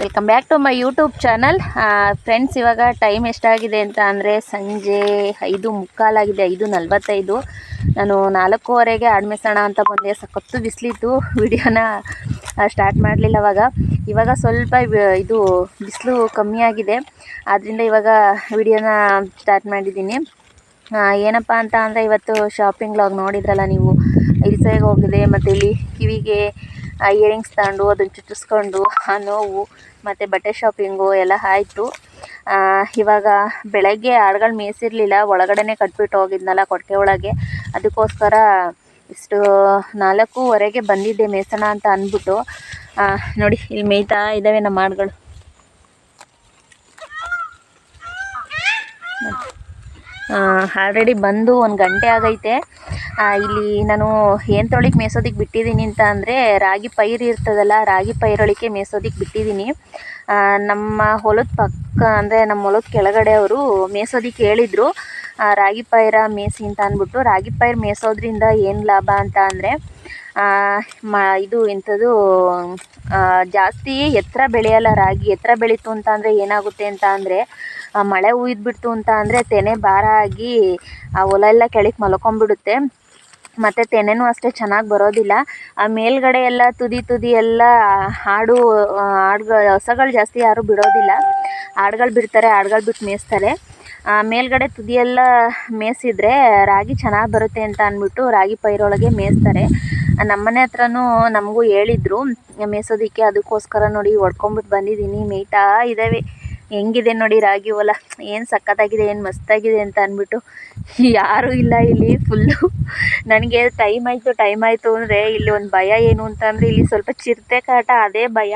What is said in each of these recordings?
Welcome back to my YouTube channel. Friends, ಇವಾಗ time ಎಷ್ಟಾಗಿದೆ ಅಂತ ಅಂದರೆ ಸಂಜೆ 5:45 5:45. ನಾನು 4:15ಗೆ ಆಡ್ಮೆಸೋಣ ಅಂತ ಬಂದೆ. ಸಖತ್ತು ಬಿಸಿಲಿತ್ತು, ವಿಡಿಯೋನ ಸ್ಟಾರ್ಟ್ ಮಾಡಲಿಲ್ಲ. ಇವಾಗ ಸ್ವಲ್ಪ ಇದು ಬಿಸಿಲು ಕಮ್ಮಿ ಆಗಿದೆ, ಆದ್ದರಿಂದ ಇವಾಗ ವಿಡಿಯೋನ ಸ್ಟಾರ್ಟ್ ಮಾಡಿದ್ದೀನಿ. ಏನಪ್ಪ ಅಂತ ಅಂದರೆ ಇವತ್ತು ಶಾಪಿಂಗ್ ಲಾಗ್ ನೋಡಿದ್ರಲ್ಲ ನೀವು, ಇಲ್ಸೆಗೆ ಹೋಗಿದೆ ಮತ್ತು ಇಲ್ಲಿ ಕಿವಿಗೆ ಇಯರಿಂಗ್ಸ್ ತಗೊಂಡು ಅದನ್ನು ಚುಚ್ಚಿಸ್ಕೊಂಡು ಆ ನೋವು ಮತ್ತು ಬಟ್ಟೆ ಶಾಪಿಂಗು ಎಲ್ಲ ಆಯಿತು. ಇವಾಗ ಬೆಳಗ್ಗೆ ಆಡುಗಳು ಮೇಯಿಸಿರಲಿಲ್ಲ, ಒಳಗಡೆನೇ ಕಟ್ಬಿಟ್ಟು ಹೋಗಿದ್ನಲ್ಲ ಕೊಟ್ಟಿಗೆ ಒಳಗೆ. ಅದಕ್ಕೋಸ್ಕರ ಇಷ್ಟು 4:15ಗೆ ಬಂದಿದ್ದೆ ಮೇಯ್ಸೋಣ ಅಂತ ಅಂದ್ಬಿಟ್ಟು. ನೋಡಿ, ಇಲ್ಲಿ ಮೇಯ್ತಾ ಇದ್ದಾವೆ ನಮ್ಮ ಆಡುಗಳು. ಆಲ್ರೆಡಿ ಬಂದು 1 ಗಂಟೆ ಆಗೈತೆ. ಇಲ್ಲಿ ನಾನು ಏನು ತೊಳಿಗೆ ಮೇಯ್ಸೋದಕ್ಕೆ ಬಿಟ್ಟಿದ್ದೀನಿ ಅಂತ ಅಂದರೆ, ರಾಗಿ ಪೈರು ಇರ್ತದಲ್ಲ, ರಾಗಿ ಪೈರೊಳಿಕೆ ಮೇಯ್ಸೋದಕ್ಕೆ ಬಿಟ್ಟಿದ್ದೀನಿ. ನಮ್ಮ ಹೊಲದ ಪಕ್ಕ ಅಂದರೆ ನಮ್ಮ ಹೊಲದ ಕೆಳಗಡೆ ಅವರು ಮೇಯ್ಸೋದಕ್ಕೆ ಹೇಳಿದರು, ರಾಗಿ ಪೈರ ಮೇಯ್ಸಿ ಅಂತ ಅಂದ್ಬಿಟ್ಟು. ರಾಗಿ ಪೈರು ಮೇಯ್ಸೋದ್ರಿಂದ ಏನು ಲಾಭ ಅಂತ ಅಂದರೆ, ಇದು ಎಂಥದ್ದು ಜಾಸ್ತಿ ಎತ್ತರ ಬೆಳೆಯಲ್ಲ. ರಾಗಿ ಎತ್ತರ ಬೆಳೀತು ಅಂತ ಅಂದರೆ ಏನಾಗುತ್ತೆ ಅಂತ ಅಂದರೆ, ಮಳೆ ಹುಯ್ದುಬಿಡ್ತು ಅಂತ ಅಂದರೆ ತೆನೆ ಭಾರ ಆಗಿ ಆ ಹೊಲ ಎಲ್ಲ ಕೆಳಗೆ ಮಲ್ಕೊಂಡ್ಬಿಡುತ್ತೆ. ಮತ್ತು ತೆನೆನೂ ಅಷ್ಟೇ ಚೆನ್ನಾಗಿ ಬರೋದಿಲ್ಲ. ಆ ಮೇಲ್ಗಡೆ ಎಲ್ಲ ತುದಿ ಎಲ್ಲ ಹಸುಗಳು ಜಾಸ್ತಿ ಯಾರೂ ಬಿಡೋದಿಲ್ಲ. ಆಡುಗಳು ಬಿಡ್ತಾರೆ, ಆಡುಗಳು ಬಿಟ್ಟು ಮೇಯಿಸ್ತಾರೆ. ಮೇಲ್ಗಡೆ ತುದಿಯೆಲ್ಲ ಮೇಯಿಸಿದ್ರೆ ರಾಗಿ ಚೆನ್ನಾಗಿ ಬರುತ್ತೆ ಅಂತ ಅಂದ್ಬಿಟ್ಟು ರಾಗಿ ಪೈರೊಳಗೆ ಮೇಯಿಸ್ತಾರೆ. ನಮ್ಮನೆ ಹತ್ರನೂ ನಮಗೂ ಹೇಳಿದ್ರು ಮೇಯ್ಸೋದಕ್ಕೆ. ಅದಕ್ಕೋಸ್ಕರ ನೋಡಿ ಹೊಡ್ಕೊಂಬಿಟ್ಟು ಬಂದಿದ್ದೀನಿ. ಮೇಯ್ತಾ ಇದ್ದಾವೆ. ಹೆಂಗಿದೆ ನೋಡಿ ರಾಗಿ ಹೊಲ, ಏನು ಸಖತ್ತಾಗಿದೆ, ಏನು ಮಸ್ತಾಗಿದೆ ಅಂತ ಅಂದ್ಬಿಟ್ಟು. ಯಾರೂ ಇಲ್ಲ ಇಲ್ಲಿ, ಫುಲ್ಲು. ನನಗೆ ಟೈಮ್ ಆಯಿತು ಅಂದರೆ ಇಲ್ಲಿ ಒಂದು ಭಯ ಏನು ಅಂತ ಅಂದರೆ, ಇಲ್ಲಿ ಸ್ವಲ್ಪ ಚಿರತೆ ಕಾಟ, ಅದೇ ಭಯ.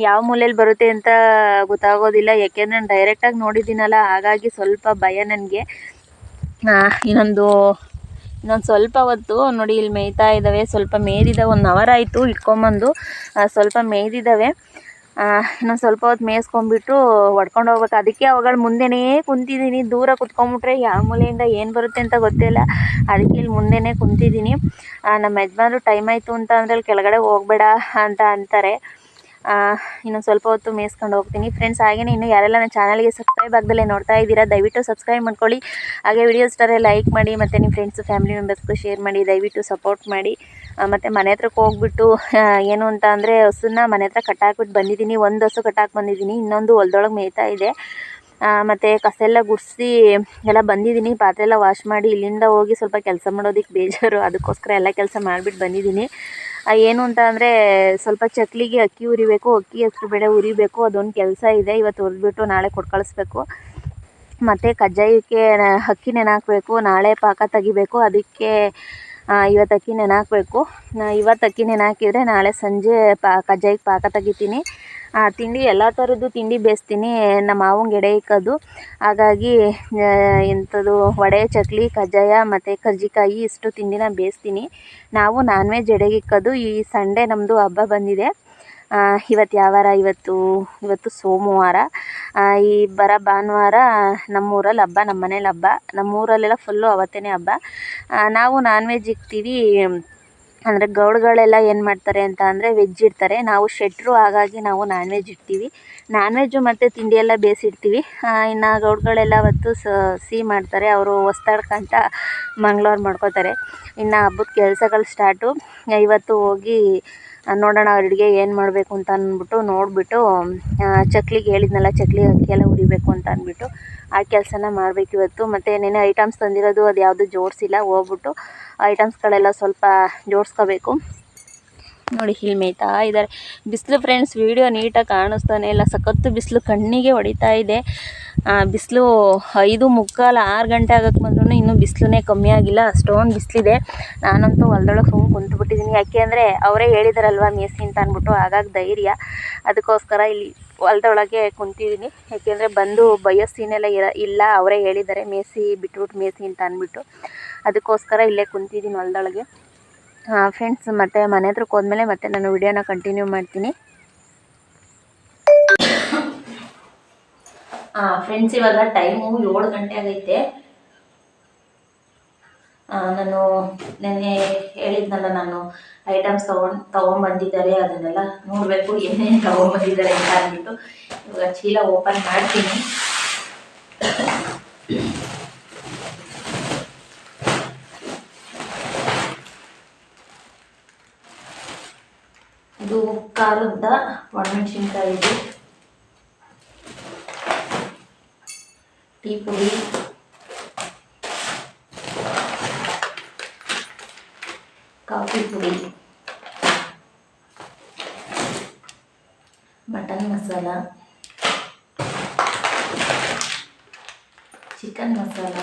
ಯಾವ ಮೂಲೆಯಲ್ಲಿ ಬರುತ್ತೆ ಅಂತ ಗೊತ್ತಾಗೋದಿಲ್ಲ, ಯಾಕೆಂದರೆ ನಾನು ಡೈರೆಕ್ಟಾಗಿ ನೋಡಿದ್ದೀನಲ್ಲ, ಹಾಗಾಗಿ ಸ್ವಲ್ಪ ಭಯ ನನಗೆ. ಇನ್ನೊಂದು ಸ್ವಲ್ಪ ಹೊತ್ತು ನೋಡಿ ಇಲ್ಲಿ ಮೇಯ್ತಾ ಇದ್ದಾವೆ. ಸ್ವಲ್ಪ ಮೇಯ್ದಿದ್ದಾವೆ, 1 ಅವರ್ ಆಯಿತು ಇಟ್ಕೊಂಬಂದು. ಸ್ವಲ್ಪ ಮೇಯ್ದಿದ್ದಾವೆ. ಇನ್ನೊಂದು ಸ್ವಲ್ಪ ಹೊತ್ತು ಮೇಯಿಸ್ಕೊಂಬಿಟ್ಟು ಹೊಡ್ಕೊಂಡು ಹೋಗ್ಬೇಕು. ಅದಕ್ಕೆ ಅವುಗಳ ಮುಂದೆನೇ ಕುಂತಿದ್ದೀನಿ. ದೂರ ಕುತ್ಕೊಂಬಿಟ್ರೆ ಯಾವ ಮೂಲೆಯಿಂದ ಏನು ಬರುತ್ತೆ ಅಂತ ಗೊತ್ತಿಲ್ಲ, ಅದಕ್ಕೆ ಇಲ್ಲಿ ಮುಂದೆನೇ ಕುಂತಿದ್ದೀನಿ. ನಮ್ಮ ಯಜಮಾನ್ರು ಟೈಮ್ ಆಯಿತು ಅಂತ ಅಂದರೆ ಅಲ್ಲಿ ಕೆಳಗಡೆ ಹೋಗಬೇಡ ಅಂತ ಅಂತಾರೆ. ಇನ್ನೊಂದು ಸ್ವಲ್ಪ ಹೊತ್ತು ಮೇಯಿಸ್ಕೊಂಡು ಹೋಗ್ತೀನಿ. ಫ್ರೆಂಡ್ಸ್, ಹಾಗೆಯೇ ಇನ್ನೂ ಯಾರೆಲ್ಲ ನನ್ನ ಚಾನಲ್ಗೆ ಸಬ್ಸ್ಕ್ರೈಬ್ ಆಗದಲ್ಲೇ ನೋಡ್ತಾ ಇದ್ದೀರಾ, ದಯವಿಟ್ಟು ಸಬ್ಸ್ಕ್ರೈಬ್ ಮಾಡ್ಕೊಳ್ಳಿ. ಹಾಗೆ ವಿಡಿಯೋಸ್ ಇಷ್ಟರೆ ಲೈಕ್ ಮಾಡಿ, ಮತ್ತು ನಿಮ್ಮ ಫ್ರೆಂಡ್ಸು ಫ್ಯಾಮಿಲಿ ಮೆಂಬರ್ಸ್ಗೂ ಶೇರ್ ಮಾಡಿ, ದಯವಿಟ್ಟು ಸಪೋರ್ಟ್ ಮಾಡಿ. ಮತ್ತು ಮನೆ ಹತ್ರಕ್ಕೆ ಹೋಗ್ಬಿಟ್ಟು ಏನು ಅಂತ ಅಂದರೆ, ಹಸುನ ಮನೆ ಹತ್ರ ಕಟ್ಟಾಕ್ಬಿಟ್ಟು ಬಂದಿದ್ದೀನಿ. 1 ಹಸು ಕಟ್ಟಾಕಿ ಬಂದಿದ್ದೀನಿ, ಇನ್ನೊಂದು ಹೊಲದೊಳಗೆ ಮೇಯ್ತಾ ಇದೆ. ಮತ್ತು ಕಸ ಎಲ್ಲ ಗುಡಿಸಿ ಎಲ್ಲ ಬಂದಿದ್ದೀನಿ. ಪಾತ್ರೆ ಎಲ್ಲ ವಾಶ್ ಮಾಡಿ ಇಲ್ಲಿಂದ ಹೋಗಿ ಸ್ವಲ್ಪ ಕೆಲಸ ಮಾಡೋದಕ್ಕೆ ಬೇಜಾರು, ಅದಕ್ಕೋಸ್ಕರ ಎಲ್ಲ ಕೆಲಸ ಮಾಡಿಬಿಟ್ಟು ಬಂದಿದ್ದೀನಿ. ಏನು ಅಂತ ಅಂದರೆ, ಸ್ವಲ್ಪ ಚಕ್ಲಿಗೆ ಅಕ್ಕಿ ಹುರಿಬೇಕು, ಅಕ್ಕಿ ಹೆಸ್ರು ಬೇಳೆ ಹುರಿಬೇಕು, ಅದೊಂದು ಕೆಲಸ ಇದೆ. ಇವತ್ತು ಹುರಿದ್ಬಿಟ್ಟು ನಾಳೆ ಕೊಟ್ಟು ಕಳಿಸ್ಬೇಕು. ಮತ್ತು ಕಜ್ಜಾಯಕ್ಕೆ ಅಕ್ಕಿ ನೆನೆ ನಾಳೆ ಪಾಕ ತೆಗಿಬೇಕು. ಅದಕ್ಕೆ ಇವತ್ತು ಅಕ್ಕಿ ನೆನೆ ಹಾಕಬೇಕು. ಇವತ್ತು ಅಕ್ಕಿ ನೆನೆ ಹಾಕಿದರೆ ನಾಳೆ ಸಂಜೆ ಕಜ್ಜಾಯಕ್ಕೆ ಪಾಕ ತೆಗಿತೀನಿ. ತಿಂಡಿ ಎಲ್ಲ ಥರದ್ದು ತಿಂಡಿ ಬೇಯಿಸ್ತೀನಿ. ನಮ್ಮ ಮಾವಂಗೆ ಎಡೆ ಇಕ್ಕೋದು, ಹಾಗಾಗಿ ಎಂಥದ್ದು ವಡೆ, ಚಕ್ಲಿ, ಕಜ್ಜಾಯ ಮತ್ತು ಕರ್ಜಿಕಾಯಿ ಇಷ್ಟು ತಿಂಡಿನ ಬೇಯಿಸ್ತೀನಿ. ನಾವು ನಾನ್ ವೆಜ್ ಎಡೆಗೆ ಇಕ್ಕೋದು. ಈ ಸಂಡೇ ನಮ್ಮದು ಹಬ್ಬ ಬಂದಿದೆ. ಇವತ್ತು ಯಾವ ವಾರ? ಇವತ್ತು ಸೋಮವಾರ. ಈ ಬರೋ ಭಾನುವಾರ ನಮ್ಮೂರಲ್ಲಿ ಹಬ್ಬ, ನಮ್ಮ ಮನೇಲಿ ಹಬ್ಬ. ನಮ್ಮೂರಲ್ಲೆಲ್ಲ ಫುಲ್ಲು ಅವತ್ತೇ ಹಬ್ಬ. ನಾವು ನಾನ್ ವೆಜ್ ಇಕ್ತೀವಿ. ಅಂದರೆ ಗೌಡ್ಗಳೆಲ್ಲ ಏನು ಮಾಡ್ತಾರೆ ಅಂತ ಅಂದರೆ ವೆಜ್ ಇಡ್ತಾರೆ. ನಾವು ಶೆಟ್ರು, ಹಾಗಾಗಿ ನಾವು ನಾನ್ ವೆಜ್ ಇಡ್ತೀವಿ. ನಾನ್ ವೆಜ್ಜು ಮತ್ತು ತಿಂಡಿ ಎಲ್ಲ ಬೇಯಿಸಿಡ್ತೀವಿ. ಇನ್ನು ಗೌಡ್ಗಳೆಲ್ಲ ಅವತ್ತು ಸಿಹಿ ಮಾಡ್ತಾರೆ. ಅವರು ಹೊಸ್ತಾಡ್ಕಂತ ಮಂಗಳವಾರ ಮಾಡ್ಕೋತಾರೆ. ಇನ್ನು ಹಬ್ಬದ ಕೆಲಸಗಳು ಸ್ಟಾರ್ಟು. ಇವತ್ತು ಹೋಗಿ ನೋಡೋಣ ಅಡುಗೆ ಏನು ಮಾಡಬೇಕು ಅಂತ ಅಂದ್ಬಿಟ್ಟು ನೋಡಿಬಿಟ್ಟು, ಚಕ್ಲಿಗೆ ಹೇಳಿದ್ನಲ್ಲ, ಚಕ್ಲಿ ಅಕ್ಕಿ ಎಲ್ಲ ಹುರಿಬೇಕು ಅಂತ ಅಂದ್ಬಿಟ್ಟು ಆ ಕೆಲಸನ ಮಾಡಬೇಕು ಇವತ್ತು. ಮತ್ತು ನೆನೆ ಐಟಮ್ಸ್ ತಂದಿರೋದು, ಅದು ಯಾವುದು ಜೋಡಿಸಿಲ್ಲ. ಹೋಗ್ಬಿಟ್ಟು ಐಟಮ್ಸ್ಗಳೆಲ್ಲ ಸ್ವಲ್ಪ ಜೋಡಿಸ್ಕೋಬೇಕು. ನೋಡಿ ಇಲ್ಲಿ ಮೇಯ್ತಾ ಇದ್ದಾರೆ. ಬಿಸಿಲು ಫ್ರೆಂಡ್ಸ್, ವೀಡಿಯೋ ನೀಟಾಗಿ ಕಾಣಿಸ್ತಾನೆ ಇಲ್ಲ, ಸಖತ್ತು ಬಿಸಿಲು ಕಣ್ಣಿಗೆ ಹೊಡಿತಾ ಇದೆ. ಬಿಸಿಲು 5:45 6 ಗಂಟೆ ಆಗೋಕ್ಕೆ ಬಂದ್ರೂ ಇನ್ನೂ ಬಿಸಿಲೇ ಕಮ್ಮಿ ಆಗಿಲ್ಲ, ಅಷ್ಟೊಂದು ಬಿಸಿಲಿದೆ. ನಾನಂತೂ ಹೊಲದೊಳಗೆ ಸುಮ್ಮನೆ ಕುಂತ್ಬಿಟ್ಟಿದ್ದೀನಿ. ಯಾಕೆ ಅಂದರೆ ಅವರೇ ಹೇಳಿದಾರಲ್ವ ಮೇಯ್ಸಿ ಅಂತ ಅಂದ್ಬಿಟ್ಟು, ಹಾಗಾಗಿ ಧೈರ್ಯ. ಅದಕ್ಕೋಸ್ಕರ ಇಲ್ಲಿ ಹೊಲದೊಳಗೆ ಕುಂತಿದ್ದೀನಿ. ಯಾಕೆಂದರೆ ಬಂದು ಬೈಯೋ ಸೀನೆಲ್ಲ ಇಲ್ಲ, ಅವರೇ ಹೇಳಿದ್ದಾರೆ ಮೇಯ್ಸಿ ಬಿಟ್ಬಿಟ್ಟು ಮೇಯ್ಸಿ ಅಂತ ಅಂದ್ಬಿಟ್ಟು. ಅದಕ್ಕೋಸ್ಕರ ಇಲ್ಲೇ ಕುಂತಿದ್ದೀನಿ ಹೊಲದೊಳಗೆ. ಫ್ರೆಂಡ್ಸ್, ಮತ್ತು ಮನೆ ಹತ್ರಕ್ಕೆ ಹೋದ್ಮೇಲೆ ಮತ್ತೆ ನಾನು ವಿಡಿಯೋನ ಕಂಟಿನ್ಯೂ ಮಾಡ್ತೀನಿ. ಫ್ರೆಂಡ್ಸ್, ಇವಾಗ ಟೈಮು 7 ಗಂಟೆ ಆಗೈತೆ. ನಾನು ನೆನ್ನೆ ಹೇಳಿದ್ನಲ್ಲ, ನಾನು ಐಟಮ್ಸ್ ತೊಗೊಂಬಂದಿದ್ದಾರೆ, ಅದನ್ನೆಲ್ಲ ನೋಡಬೇಕು ಏನೇನು ತೊಗೊಂಬಂದಿದ್ದಾರೆ ಅಂತ ಅಂದ್ಬಿಟ್ಟು. ಇವಾಗ ಚೀಲ ಓಪನ್ ಮಾಡ್ತೀನಿ. ಇದು ಖಾರದ ಒಣಮೆಣಸಿನ್ಕಾಯಿ, ಇದು ಟೀ ಪುಡಿ, ಕಾಫಿ ಪುಡಿ, ಮಟನ್ ಮಸಾಲ, ಚಿಕನ್ ಮಸಾಲ,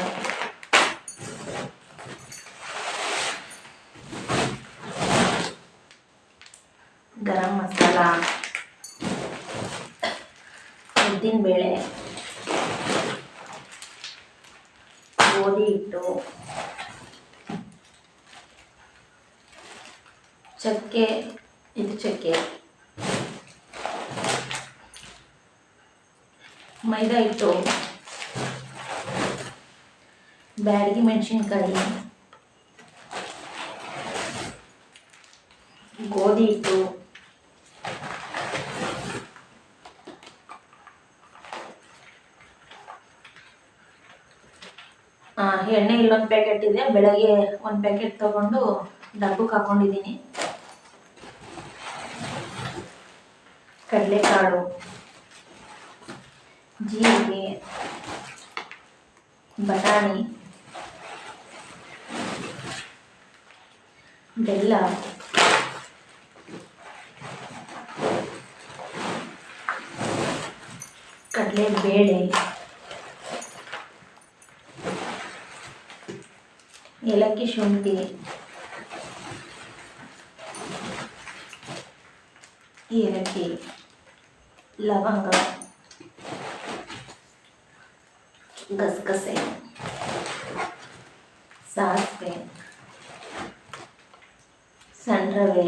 ಗರಂ ಮಸಾಲ, ಉದ್ದಿನಬೇಳೆ, ಗೋಧಿ ಹಿಟ್ಟು, ಚಕ್ಕೆ, ಇದು ಚಕ್ಕೆ, ಮೈದಾ ಹಿಟ್ಟು, ಬ್ಯಾಡಗಿ ಮೆಣಸಿನ್ಕಾಯಿ, ಗೋಧಿ ಹಿಟ್ಟು, ಎಣ್ಣೆ ಇಲ್ಲೊಂದು ಪ್ಯಾಕೆಟ್ ಇದೆ, ಬೆಳಗ್ಗೆ ಒಂದು ಪ್ಯಾಕೆಟ್ ತಗೊಂಡು ಡಬ್ಬಕ್ಕೆ ಹಾಕೊಂಡಿದ್ದೀನಿ. ಕಡಲೆಕಾಳು, ಜೀರಿಗೆ, ಬಟಾಣಿ, ಬೆಲ್ಲ, ಕಡಲೆಬೇಳೆ, ಏಲಕ್ಕಿ, ಶುಂಠಿ, ಏಲಕ್ಕಿ, ಲವಂಗ, ಗಸಗಸೆ, ಸಾಸಿವೆ, ಸಣ್ಣ ರವೆ,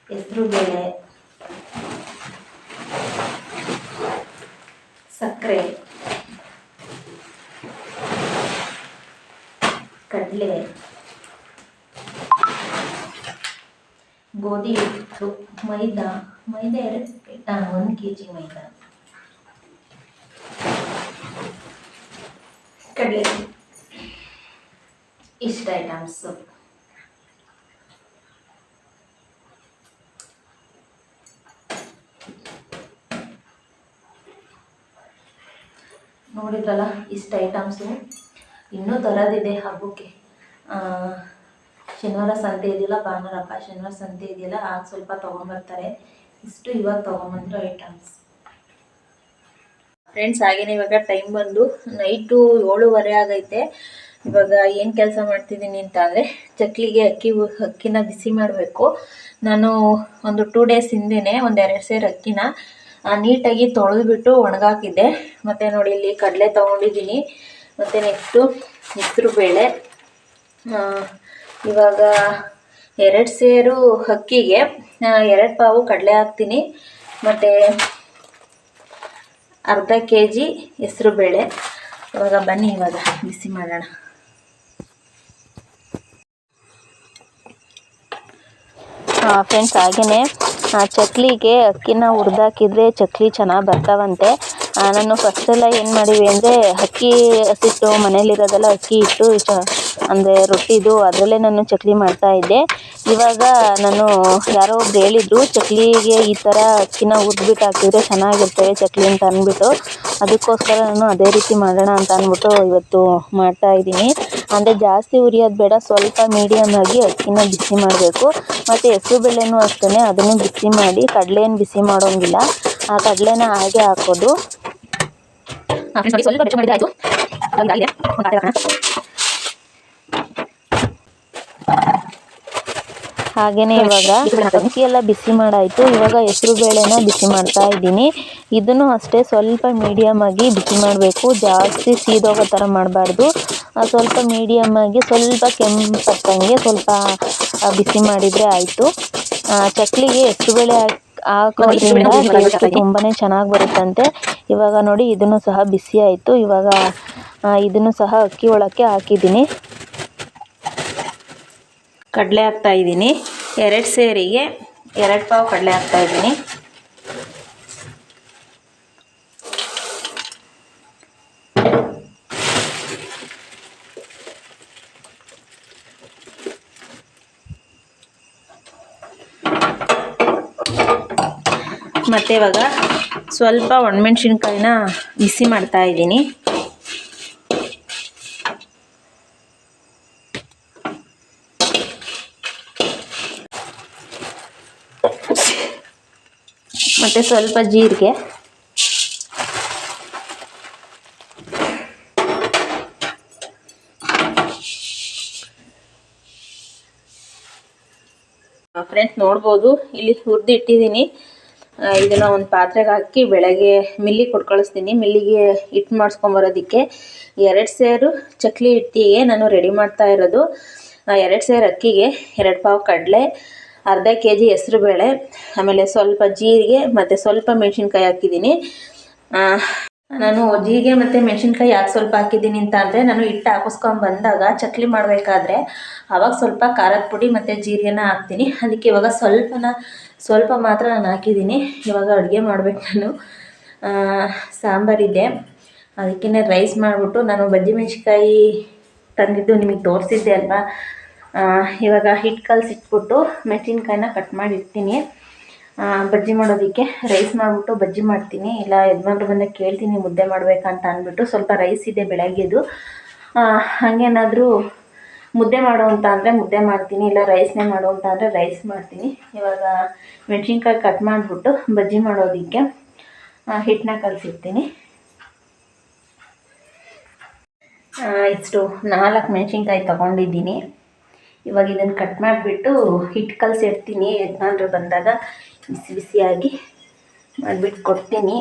ಹೆಸರುಬೇಳೆ, ಸಕ್ಕರೆ, ಕಡಲೆ, ಗೋಧಿ ಹಿಟ್ಟು, ಮೈದಾ 1 kg ಮೈದಾ, ಕಡಲೆ, ಇಷ್ಟು ಐಟಮ್ಸು. ನೋಡಿದ್ರಲ್ಲ, ಇಷ್ಟು ಐಟಮ್ಸು. ಇನ್ನೂ ತರೋದಿದೆ ಹಬ್ಬಕ್ಕೆ. ಶನಿವಾರ ಸಂತೆ ಇದೆಯಲ್ಲ, ಭಾನುವಾರಪ್ಪ ಶನಿವಾರ ಸಂತೆ ಇದೆಯಲ್ಲ, ಆಗ ಸ್ವಲ್ಪ ತೊಗೊಂಬರ್ತಾರೆ. ಇಷ್ಟು ಇವಾಗ ತೊಗೊಂಬಂದಿರೋ ಐಟಮ್ಸ್ ಫ್ರೆಂಡ್ಸ್. ಹಾಗೇನೆ ಇವಾಗ ಟೈಮ್ ಬಂದು ನೈಟು 7:15 ಆಗೈತೆ. ಇವಾಗ ಏನು ಕೆಲಸ ಮಾಡ್ತಿದ್ದೀನಿ ಅಂತ ಅಂದರೆ, ಚಕ್ಲಿಗೆ ಅಕ್ಕಿನ ಬಿಸಿ ಮಾಡಬೇಕು. ನಾನು ಒಂದು 2 ಡೇಸ್ ಹಿಂದೆಯೇ ಒಂದು 2 ಸೇರು ಅಕ್ಕಿನ ನೀಟಾಗಿ ತೊಳೆದುಬಿಟ್ಟು ಒಣಗಾಕಿದ್ದೆ. ಮತ್ತು ನೋಡಿ, ಇಲ್ಲಿ ಕಡಲೆ ತೊಗೊಂಡಿದ್ದೀನಿ. ಮತ್ತು ನೆಕ್ಸ್ಟು ಹೆಸರುಬೇಳೆ. ಇವಾಗ 2 ಸೇರು ಅಕ್ಕಿಗೆ 2 ಪಾವು ಕಡಲೆ ಹಾಕ್ತೀನಿ. ಮತ್ತು ಅರ್ಧ kg ಹೆಸರುಬೇಳೆ. ಇವಾಗ ಬನ್ನಿ, ಇವಾಗ ಬಿಸಿ ಮಾಡೋಣ. ಫ್ರೆಂಡ್ಸ್, ಹಾಗೆಯೇ ಚಕ್ಲಿಗೆ ಅಕ್ಕಿನ ಹುರಿದಾಕಿದ್ರೆ ಚಕ್ಲಿ ಚೆನ್ನಾಗಿ ಬರ್ತಾವಂತೆ. ನಾನು ಫಸ್ಟೆಲ್ಲ ಏನು ಮಾಡಿವಿ ಅಂದರೆ, ಅಕ್ಕಿ ಹಸಿಟ್ಟು ಮನೇಲಿರೋದೆಲ್ಲ ಅಕ್ಕಿ ಇಟ್ಟು ಅಂದರೆ ರೊಟ್ಟಿದು ಅದರಲ್ಲೇ ನಾನು ಚಕ್ಲಿ ಮಾಡ್ತಾಯಿದ್ದೆ. ಇವಾಗ ನಾನು ಯಾರೋ ಒಬ್ರು ಹೇಳಿದರು, ಚಕ್ಲಿಗೆ ಈ ಥರ ಅಕ್ಕಿನ ಹುರಿದ್ಬಿಟ್ಟು ಹಾಕಿದರೆ ಚೆನ್ನಾಗಿರ್ತವೆ ಚಕ್ಲಿ ಅಂತ ಅಂದ್ಬಿಟ್ಟು, ಅದಕ್ಕೋಸ್ಕರ ನಾನು ಅದೇ ರೀತಿ ಮಾಡೋಣ ಅಂತ ಅಂದ್ಬಿಟ್ಟು ಇವತ್ತು ಮಾಡ್ತಾಯಿದ್ದೀನಿ. ಅಂದರೆ ಜಾಸ್ತಿ ಹುರಿಯೋದು ಬೇಡ, ಸ್ವಲ್ಪ ಮೀಡಿಯಮ್ ಆಗಿ ಅಕ್ಕಿನ ಬಿಸಿ ಮಾಡಬೇಕು. ಮತ್ತು ಹೆಸರುಬೇಳೆನೂ ಅಷ್ಟೇ, ಅದನ್ನು ಬಿಸಿ ಮಾಡಿ, ಕಡಲೆಯನ್ನು ಬಿಸಿ ಮಾಡೋಂಗಿಲ್ಲ, ಆ ಕಡಲೆನ ಹಾಗೆ ಹಾಕೋದು. ಸ್ವಲ್ಪ ಬೆಚ್ಚ ಮಾಡಿದ್ರೆ ಆಯಿತು. ಹಾಗೆಯೇ ಇವಾಗ ಅಕ್ಕಿ ಎಲ್ಲ ಬಿಸಿ ಮಾಡಾಯಿತು. ಇವಾಗ ಹೆಸರುಬೇಳೆನ ಬಿಸಿ ಮಾಡ್ತಾ ಇದ್ದೀನಿ. ಇದನ್ನು ಅಷ್ಟೇ ಸ್ವಲ್ಪ ಮೀಡಿಯಮ್ ಆಗಿ ಬಿಸಿ ಮಾಡಬೇಕು, ಜಾಸ್ತಿ ಸೀದೋಗೋ ಥರ ಮಾಡಬಾರ್ದು. ಸ್ವಲ್ಪ ಮೀಡಿಯಮ್ ಆಗಿ ಸ್ವಲ್ಪ ಕೆಂಪತ್ತಂಗೆ ಸ್ವಲ್ಪ ಬಿಸಿ ಮಾಡಿದರೆ ಆಯಿತು. ಚಕ್ಲಿಗೆ ಹೆಸರುಬೇಳೆ ಹಾಕೋದ್ರಿಂದ ಟೇಸ್ಟ್ ತುಂಬಾ ಚೆನ್ನಾಗಿ ಬರುತ್ತಂತೆ. ಇವಾಗ ನೋಡಿ, ಇದನ್ನು ಸಹ ಬಿಸಿ ಆಯಿತು. ಇವಾಗ ಇದನ್ನು ಸಹ ಅಕ್ಕಿ ಒಳಕ್ಕೆ ಹಾಕಿದ್ದೀನಿ. ಕಡಲೆ ಹಾಕ್ತಾಯಿದ್ದೀನಿ. 2 ಸೇರಿಗೆ 2 ಪಾವು ಕಡಲೆ ಹಾಕ್ತಾಯಿದ್ದೀನಿ. ಮತ್ತು ಇವಾಗ ಸ್ವಲ್ಪ ಒಣಮೆಣ್ಸಿನ್ಕಾಯಿನ ಬಿಸಿ ಮಾಡ್ತಾಯಿದ್ದೀನಿ. ಮತ್ತು ಸ್ವಲ್ಪ ಜೀರಿಗೆ, ಫ್ರೆಂಡ್ಸ್ ನೋಡ್ಬೋದು ಇಲ್ಲಿ ಹುರಿದು ಇಟ್ಟಿದ್ದೀನಿ. ಇದನ್ನು ಒಂದು ಪಾತ್ರೆಗೆ ಹಾಕಿ ಬೆಳಗ್ಗೆ ಮಿಲ್ಲಿಗೆ ಕೊಟ್ಟು ಕಳಿಸ್ತೀನಿ. ಮಿಲ್ಲಿಗೆ ಹಿಟ್ಟು ಮಾಡಿಸ್ಕೊಂಬರೋದಕ್ಕೆ 2 ಸೇರು ಚಕ್ಲಿ ಹಿಟ್ಟಿಗೆ ನಾನು ರೆಡಿ ಮಾಡ್ತಾ ಇರೋದು. 2 ಸೇರು ಅಕ್ಕಿಗೆ 2 ಪಾವು ಕಡಲೆ, ಅರ್ಧ kg ಹೆಸರುಬೇಳೆ, ಆಮೇಲೆ ಸ್ವಲ್ಪ ಜೀರಿಗೆ ಮತ್ತು ಸ್ವಲ್ಪ ಮೆಣಸಿನ್ಕಾಯಿ ಹಾಕಿದ್ದೀನಿ. ನಾನು ಜೀರಿಗೆ ಮತ್ತು ಮೆಣಸಿನ್ಕಾಯಿ ಯಾಕೆ ಸ್ವಲ್ಪ ಹಾಕಿದ್ದೀನಿ ಅಂತ ಅಂದರೆ, ನಾನು ಹಿಟ್ಟು ಹಾಕಿಸ್ಕೊಂಡು ಬಂದಾಗ ಚಕ್ಲಿ ಮಾಡಬೇಕಾದ್ರೆ ಆವಾಗ ಸ್ವಲ್ಪ ಖಾರದ ಪುಡಿ ಮತ್ತು ಜೀರಿಗೆನ ಹಾಕ್ತೀನಿ. ಅದಕ್ಕೆ ಇವಾಗ ಸ್ವಲ್ಪ ಮಾತ್ರ ನಾನು ಹಾಕಿದ್ದೀನಿ. ಇವಾಗ ಅಡುಗೆ ಮಾಡಬೇಕು ನಾನು. ಸಾಂಬಾರಿದೆ, ಅದಕ್ಕೆ ರೈಸ್ ಮಾಡಿಬಿಟ್ಟು ನಾನು ಬಜ್ಜಿ ಮೆಣಸಿನ್ಕಾಯಿ ತಂದಿದ್ದು ನಿಮಗೆ ತೋರಿಸಿದ್ದೆ ಅಲ್ವಾ. ಇವಾಗ ಹಿಟ್ಟು ಕಲಸಿಟ್ಬಿಟ್ಟು ಮೆಣಸಿನ್ಕಾಯಿನ ಕಟ್ ಮಾಡಿ ಇಡ್ತೀನಿ. ಬಜ್ಜಿ ಮಾಡೋದಕ್ಕೆ ರೈಸ್ ಮಾಡಿಬಿಟ್ಟು ಬಜ್ಜಿ ಮಾಡ್ತೀನಿ. ಇಲ್ಲ ಯಜಮಾನ್ರು ಬಂದಾಗ ಕೇಳ್ತೀನಿ ಮುದ್ದೆ ಮಾಡಬೇಕಂತ ಅಂದ್ಬಿಟ್ಟು. ಸ್ವಲ್ಪ ರೈಸ್ ಇದೆ ಬೆಳಗ್ಗೆದು. ಹಾಗೇನಾದರೂ ಮುದ್ದೆ ಮಾಡು ಅಂತ ಅಂದರೆ ಮುದ್ದೆ ಮಾಡ್ತೀನಿ, ಇಲ್ಲ ರೈಸ್ನೇ ಮಾಡು ಅಂತ ಅಂದರೆ ರೈಸ್ ಮಾಡ್ತೀನಿ. ಇವಾಗ ಮೆಣಸಿನ್ಕಾಯಿ ಕಟ್ ಮಾಡಿಬಿಟ್ಟು ಬಜ್ಜಿ ಮಾಡೋದಕ್ಕೆ ಹಿಟ್ಟನ್ನ ಕಲಸಿಡ್ತೀನಿ. ಇಷ್ಟು 4 ಮೆಣಸಿನ್ಕಾಯಿ ತೊಗೊಂಡಿದ್ದೀನಿ. ಇವಾಗ ಇದನ್ನು ಕಟ್ ಮಾಡಿಬಿಟ್ಟು ಹಿಟ್ಟು ಕಲಸಿಡ್ತೀನಿ. ಯಜಮಾನ್ರು ಬಂದಾಗ ಬಿಸಿ ಬಿಸಿಯಾಗಿ ಮಾಡಿಬಿಟ್ಟು ಕೊಡ್ತೀನಿ.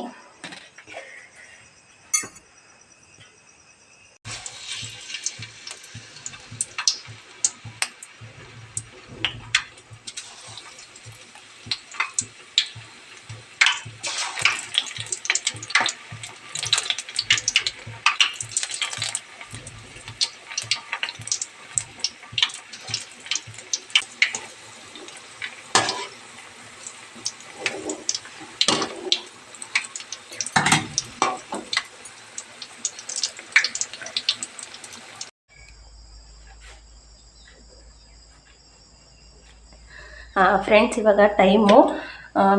ಫ್ರೆಂಡ್ಸ್ ಇವಾಗ ಟೈಮು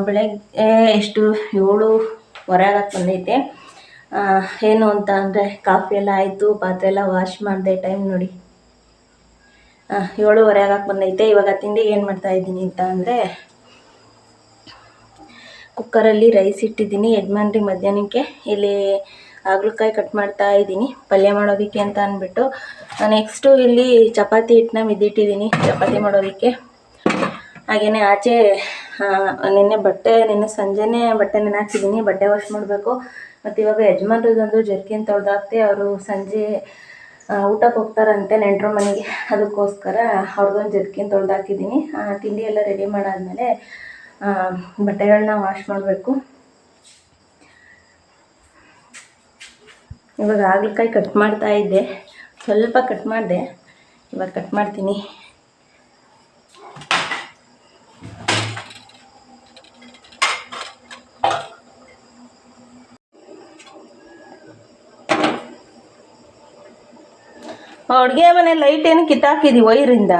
ಬೆಳಗ್ಗೆ ಎಷ್ಟು 7:15 ಆಗಕ್ಕೆ ಬಂದೈತೆ. ಏನು ಅಂತ ಅಂದರೆ ಕಾಫಿ ಎಲ್ಲ ಆಯಿತು, ಪಾತ್ರೆ ಎಲ್ಲ ವಾಶ್ ಮಾಡಿದೆ. ಟೈಮ್ ನೋಡಿ 7:15 ಆಗಕ್ಕೆ ಬಂದೈತೆ. ಇವಾಗ ತಿಂಡಿಗೆ ಏನು ಮಾಡ್ತಾಯಿದ್ದೀನಿ ಅಂತ ಅಂದರೆ, ಕುಕ್ಕರಲ್ಲಿ ರೈಸ್ ಇಟ್ಟಿದ್ದೀನಿ. ಯಜಮಾನ್ರಿಗೆ ಮಧ್ಯಾಹ್ನಕ್ಕೆ ಇಲ್ಲಿ ಹಾಗಲಕಾಯಿ ಕಟ್ ಮಾಡ್ತಾ ಇದ್ದೀನಿ ಪಲ್ಯ ಮಾಡೋದಕ್ಕೆ ಅಂತ ಅಂದ್ಬಿಟ್ಟು. ನೆಕ್ಸ್ಟು ಇಲ್ಲಿ ಚಪಾತಿ ಹಿಟ್ಟನ್ನ ಮಿದ್ದಿಟ್ಟಿದ್ದೀನಿ ಚಪಾತಿ ಮಾಡೋದಕ್ಕೆ. ಹಾಗೆಯೇ ಆಚೆ ನಿನ್ನೆ ಸಂಜೆನೇ ಬಟ್ಟೆ ನೆನೆಹಾಕಿದ್ದೀನಿ. ಬಟ್ಟೆ ವಾಶ್ ಮಾಡಬೇಕು. ಮತ್ತು ಇವಾಗ ಯಜಮಾನ್ರಿಗೊಂದು ಜರ್ಕಿನ್ ತೊಳೆದಾಕ್ತೆ. ಅವರು ಸಂಜೆ ಊಟಕ್ಕೆ ಹೋಗ್ತಾರಂತೆ ನೆಂಟರ ಮನೆಗೆ. ಅದಕ್ಕೋಸ್ಕರ ಅವ್ರಿಗೊಂದು ಜರ್ಕಿನ್ ತೊಳೆದಾಕಿದ್ದೀನಿ. ತಿಂಡಿ ಎಲ್ಲ ರೆಡಿ ಮಾಡಾದಮೇಲೆ ಬಟ್ಟೆಗಳನ್ನ ವಾಶ್ ಮಾಡಬೇಕು. ಇವಾಗ ಹಾಗಲಕಾಯಿ ಕಟ್ ಮಾಡ್ತಾ ಇದ್ದೆ, ಸ್ವಲ್ಪ ಕಟ್ ಮಾಡಿದೆ. ಇವಾಗ ಕಟ್ ಮಾಡ್ತೀನಿ. ಅಡುಗೆ ಮನೆ ಲೈಟ್ ಏನು ಕಿತ್ತಾಕಿದಿ ವೈರಿಂದ?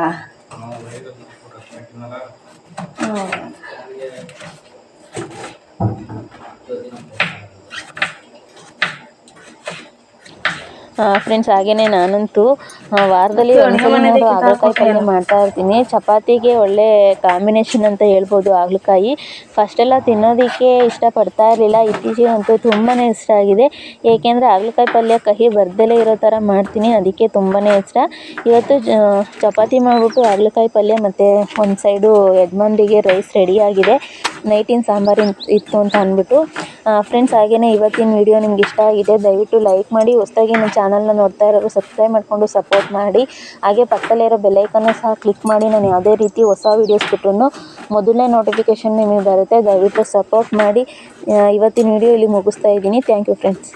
ಫ್ರೆಂಡ್ಸ್ ಹಾಗೆಯೇ ನಾನಂತೂ ವಾರದಲ್ಲಿ ಒಂದ್ಸಲ ಹಾಗಲಕಾಯಿ ಪಲ್ಯ ಮಾಡ್ತಾ ಇರ್ತೀನಿ. ಚಪಾತಿಗೆ ಒಳ್ಳೆ ಕಾಂಬಿನೇಷನ್ ಅಂತ ಹೇಳ್ಬೋದು ಹಾಗಲಕಾಯಿ. ಫಸ್ಟೆಲ್ಲ ತಿನ್ನೋದಕ್ಕೆ ಇಷ್ಟಪಡ್ತಾ ಇರಲಿಲ್ಲ, ಇತ್ತೀಚೆಗಂತೂ ತುಂಬಾ ಇಷ್ಟ ಆಗಿದೆ. ಏಕೆಂದರೆ ಹಾಗಲಕಾಯಿ ಪಲ್ಯ ಕಹಿ ಬರ್ದಲೇ ಇರೋ ಥರ ಮಾಡ್ತೀನಿ, ಅದಕ್ಕೆ ತುಂಬಾ ಇಷ್ಟ. ಇವತ್ತು ಚಪಾತಿ ಮಾಡಿಬಿಟ್ಟು ಹಾಗಲಕಾಯಿ ಪಲ್ಯ ಮತ್ತು ಒಂದು ಸೈಡು ಯಜಮಾನ್ರಿಗೆ ರೈಸ್ ರೆಡಿಯಾಗಿದೆ. ನೈಟಿನ ಸಾಂಬಾರು ಇತ್ತು ಅಂತ ಅಂದ್ಬಿಟ್ಟು. ಫ್ರೆಂಡ್ಸ್ ಹಾಗೆಯೇ ಇವತ್ತಿನ ವಿಡಿಯೋ ನಿಮ್ಗೆ ಇಷ್ಟ ಆಗಿದೆ ದಯವಿಟ್ಟು ಲೈಕ್ ಮಾಡಿ. ಹೊಸದಾಗಿ ನನ್ನ ಚಾನಲ್ನ ನೋಡ್ತಾ ಇರೋರು ಸಬ್ಸ್ಕ್ರೈಬ್ ಮಾಡಿಕೊಂಡು ಸಪೋರ್ಟ್ ಮಾಡಿ. ಹಾಗೆ ಪಕ್ಕದಲ್ಲಿರೋ ಬೆಲ್ಲೈಕನ್ನು ಸಹ ಕ್ಲಿಕ್ ಮಾಡಿ. ನಾನು ಯಾವುದೇ ರೀತಿ ಹೊಸ ವೀಡಿಯೋಸ್ ಬಿಟ್ಟರು ಮೊದಲನೇ ನೋಟಿಫಿಕೇಷನ್ ನಿಮಗೆ ಬರುತ್ತೆ. ದಯವಿಟ್ಟು ಸಪೋರ್ಟ್ ಮಾಡಿ. ಇವತ್ತಿನ ವಿಡಿಯೋ ಇಲ್ಲಿ ಮುಗಿಸ್ತಾ ಇದ್ದೀನಿ. Thank you friends.